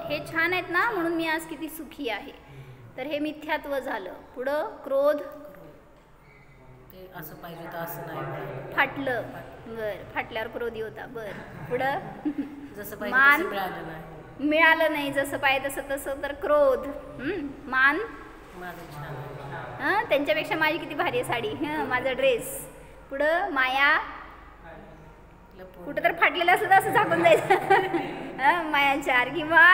हे छान आहेत ना, म्हणून मी आज किती सुखी आहे. तर हे मिथ्यात्व झालं. पुढं क्रोध. ते असं पाहिजे तर असं नाही, फाटलं. बरं, फाटल्यावर क्रोधी होता. बरं, पुढं जसं पाहिजे मिळालं नाही, मिळालं नाही जसं पाहिजे तसं, तसं तर क्रोध. मान. माझं छान. त्यांच्यापेक्षा माझी किती भारी आहे साडी, माझा ड्रेस. पुढं माया. कुठं तर फाटलेलं असलं तर असं झाकून जायचं. मायाचार. किंवा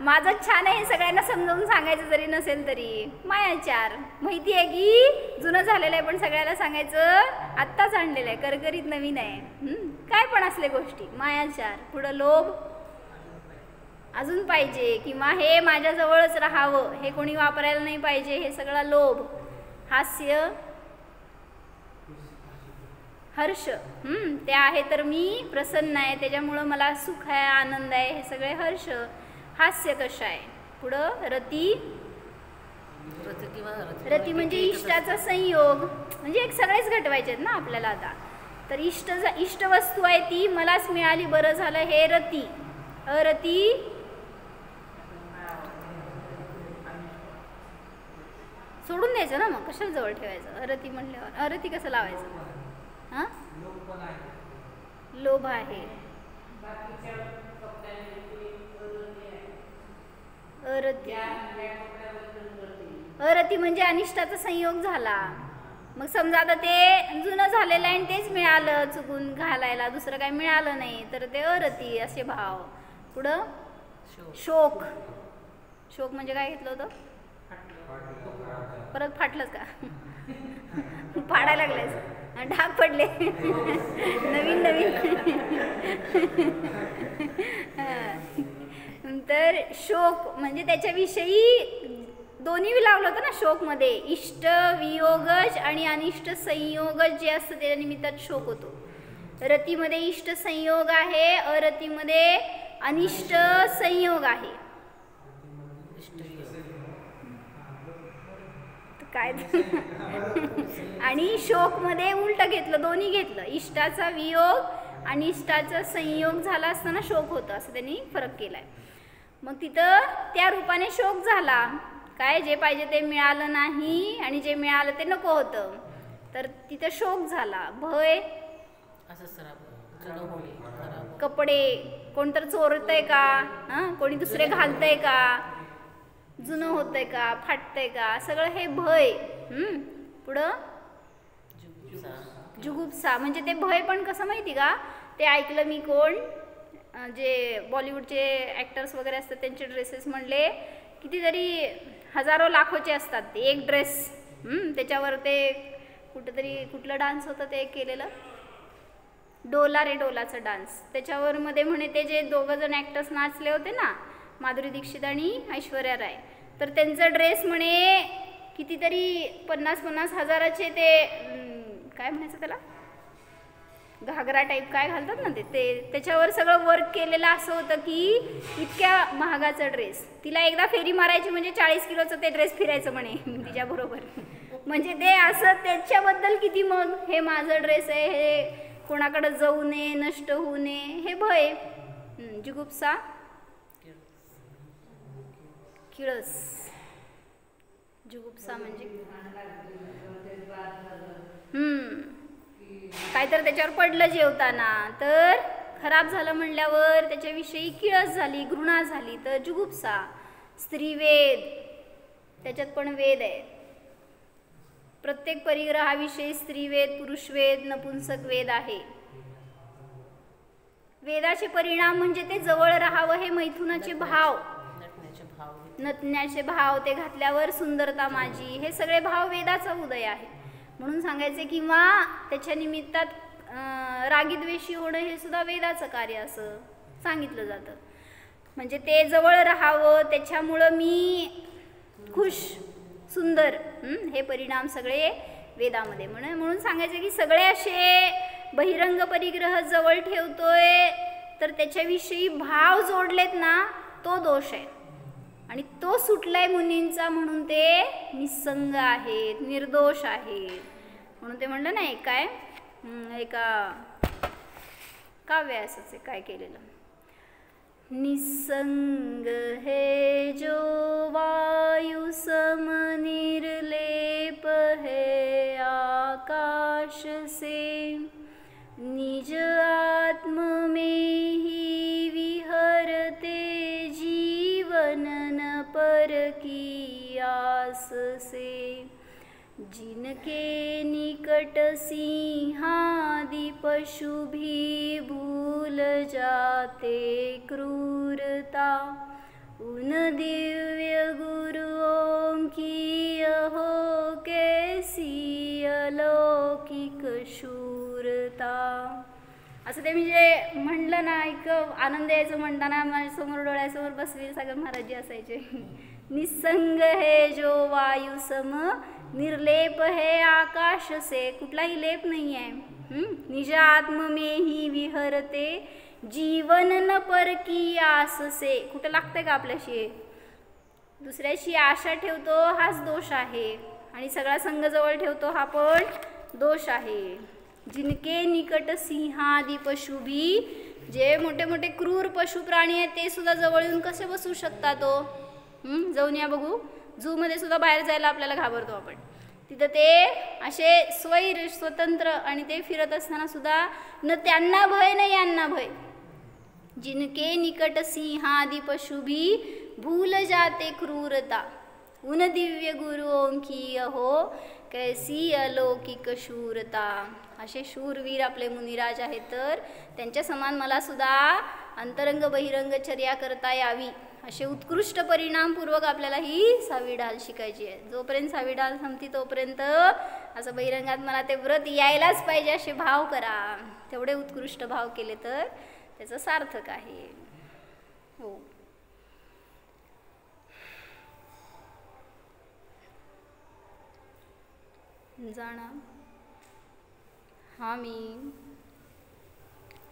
माझं छान आहे हे सगळ्यांना समजावून सांगायचं जरी नसेल तरी मायाचार. माहिती आहे की जुनं झालेलं आहे, पण सगळ्याला सांगायचं आत्ताच आणलेलं आहे, करकरीत नवीन आहे. काय पण असले गोष्टी मायाचार. पुढं लोभ. अजून पाहिजे, किंवा हे माझ्याजवळच राहावं, हे कोणी वापरायला नाही पाहिजे, हे सगळा लोभ. हास्य. हर्ष. ते आहे तर मी प्रसन्न आहे, त्याच्यामुळं मला सुख आहे, आनंद आहे, हे सगळे हर्ष. हास्य कशा आहे. पुढं रती. रती म्हणजे इष्टाचा संयोग. म्हणजे एक सगळेच घटवायचे आहेत ना आपल्याला आता. तर इष्ट वस्तू आहे ती मलाच मिळाली, बरं झालं, हे रती. अरती. सोडून द्यायचं ना, मग कशाला जवळ ठेवायचं. अरती म्हटल्यावर अरती कसं लावायचं? हां, लोभ आहे. अरती. अरती म्हणजे अनिष्टाचा संयोग झाला. मग समजा आता ते जुनं झालेलं आहे आणि तेच मिळालं चुकून घालायला, दुसरं काही मिळालं नाही, तर ते अरती असे भाव. पुढं शोक. शोक म्हणजे काय घेतलं होतं? परत फाटलंच का? फाडायला लागलेच, डाग पडले नवीन नवीन. तर शोक म्हणजे त्याच्याविषयी दोन्ही लावलं होतं ना शोकमध्ये, इष्ट वियोगज आणि अनिष्ट संयोगज जे असतं त्याच्या निमित्तात शोक होतो. रतीमध्ये इष्ट संयोग आहे, अरतीमध्ये अनिष्ट संयोग आहे. काय आणि शोकमध्ये उलट घेतलं, दोन्ही घेतलं. इष्टाचा वियोग आणि इष्टाचा संयोग झाला असताना शोक होतं, असं त्यांनी फरक केलाय. मग तिथं त्या रूपाने शोक झाला. काय जे पाहिजे ते मिळालं नाही आणि जे मिळालं ते नको होतं, तर तिथं शोक झाला. भय, कपडे कोणतर चोरतंय का, कोणी दुसरे घालतंय का, जुनं होतंय का, फाटतंय का, सगळं हे भय. पुढं जुगुप्सा म्हणजे ते भय पण कसं माहिती का, ते ऐकलं मी कोण जे बॉलिवूडचे ॲक्टर्स वगैरे असतात त्यांचे ड्रेसेस म्हणले कितीतरी हजारो लाखोचे असतात. ते एक ड्रेस, त्याच्यावर ते कुठंतरी कुठलं डान्स होतं ते केलेलं, डोला रे डोलाचा डान्स, त्याच्यावर मध्ये म्हणे ते जे दोघं जण ॲक्टर्स नाचले होते ना, माधुरी दीक्षित आणि ऐश्वर्या राय, तर त्यांचा ड्रेस म्हणे कितीतरी 50-50 हजाराचे, ते काय म्हणायचं त्याला, घागरा टाईप काय घालतात ना ते त्याच्यावर सगळं वर्क केलेलं असं होतं की इतक्या महागाचा ड्रेस. तिला एकदा फेरी मारायची म्हणजे 40 किलोचं ते ड्रेस फिरायचं म्हणे तिच्याबरोबर. म्हणजे ते असं त्याच्याबद्दल किती, मग हे माझं ड्रेस आहे, हे कोणाकडे जाऊ नये, नष्ट होऊ नये, हे भय. जुगुप्सा, किळस. जुगुप्सा म्हणजे काय तर त्याच्यावर पडलं जेवताना तर खराब झालं म्हणल्यावर त्याच्याविषयी किळस झाली, घृणा झाली, तर जुगुप्सा. स्त्रीवेद, त्याच्यात पण वेद आहे. प्रत्येक परिग्रहाविषयी स्त्रीवेद, पुरुषवेद, नपुंसक वेद आहे. वेदाचे परिणाम म्हणजे ते जवळ राहावं, हे मैथुनाचे भाव, नटण्याचे भाव, ते घातल्यावर सुंदरता माझी, हे सगळे भाव वेदाचा उदय आहे म्हणून सांगायचे. किंवा त्याच्या निमित्तात रागीद्वेषी होणं हे सुद्धा वेदाचं कार्य असं सांगितलं जातं. म्हणजे ते जवळ राहावं, त्याच्यामुळं मी खुश, सुंदर, हे परिणाम सगळे वेदामध्ये. म्हणून सांगायचे की सगळे असे बहिरंग परिग्रह जवळ ठेवतोय तर त्याच्याविषयी भाव जोडलेत ना, तो दोष आहे. आणि तो सुटलाय मुनींचा म्हणून ते निसंग आहेत, निर्दोष आहेत. म्हणून ते म्हणलं नाही काय, एका काव्य असंच काय केलेलं, निसंग है जो वायु सम निर्लेप है आकाश से, निज आत्म में ही विहरते जीवन न पर की आस से, जिनके निकट सिंहादि पशु भी भूल जाते क्रूरता, उन दिव्य गुरुओं की हो कैसी अलौकिक शूरता. असं ते म्हणजे म्हणलं ना, एक आनंद यायचं म्हणताना माझ्यासमोर डोळ्यासमोर बसलेले सागर महाराज जी असायचे. निसंग है जो वायु सम निर्लेप है आकाश से, कुठलाही लेप नाही आहे. निज आत्म में ही विहरते जीवन न पर की आस से, कुठं लागतंय का आपल्याशी, दुसऱ्याशी आशा ठेवतो हाच दोष आहे. आणि सगळा संघ जवळ ठेवतो हा पण दोष आहे. जिनके निकट सिंहादी पशु भी, जे मोठे मोठे क्रूर पशु प्राणी आहेत ते सुद्धा जवळ येऊन कसे बसू शकतात. जाऊन या बघू, झू मध्ये सुद्धा बाहेर जायला आपल्याला घाबरतो आपण. तिथं ते असे स्वैर स्वतंत्र आणि ते फिरत असताना सुद्धा न त्यांना भय न यांना भय. जिनके निकट सिंहादि पशु भी भूल जाते क्रूरता, उन दिव्य गुरुओं की हो कैसी अलौकिक शूरता. असे शूरवीर आपले मुनिराज आहेत, तर त्यांच्या समान मला सुद्धा अंतरंग बहिरंग चर्या करता यावी असे उत्कृष्ट परिणामपूर्वक आपल्याला ही 6वी ढाल शिकायची आहे. जोपर्यंत 6वी ढाल संपती तोपर्यंत असं बहिरंगात मला ते व्रत यायलाच पाहिजे असे भाव करा. तेवढे उत्कृष्ट भाव केले तर त्याचं सार्थक आहे. हो. जाणा हा मी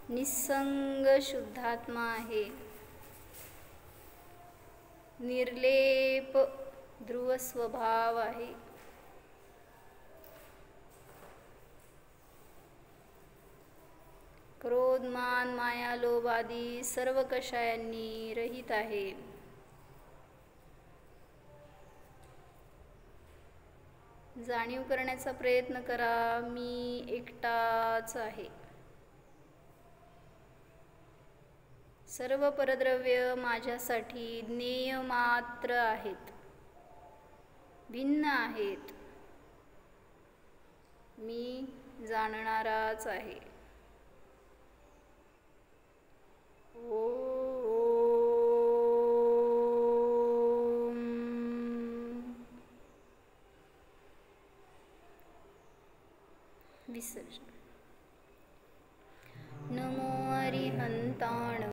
निस्संग शुद्धात्मा आहे, निर्लेप ध्रुव स्वभाव आहे. क्रोध मान माया लोभ आदी सर्व कषायांनी रहित आहे. जाणीव करण्याचा प्रयत्न करा, मी एकटाच आहे. सर्व परद्रव्य माझ्यासाठी ज्ञेय मात्र आहेत, भिन्न आहेत. मी जाणणाराच आहे.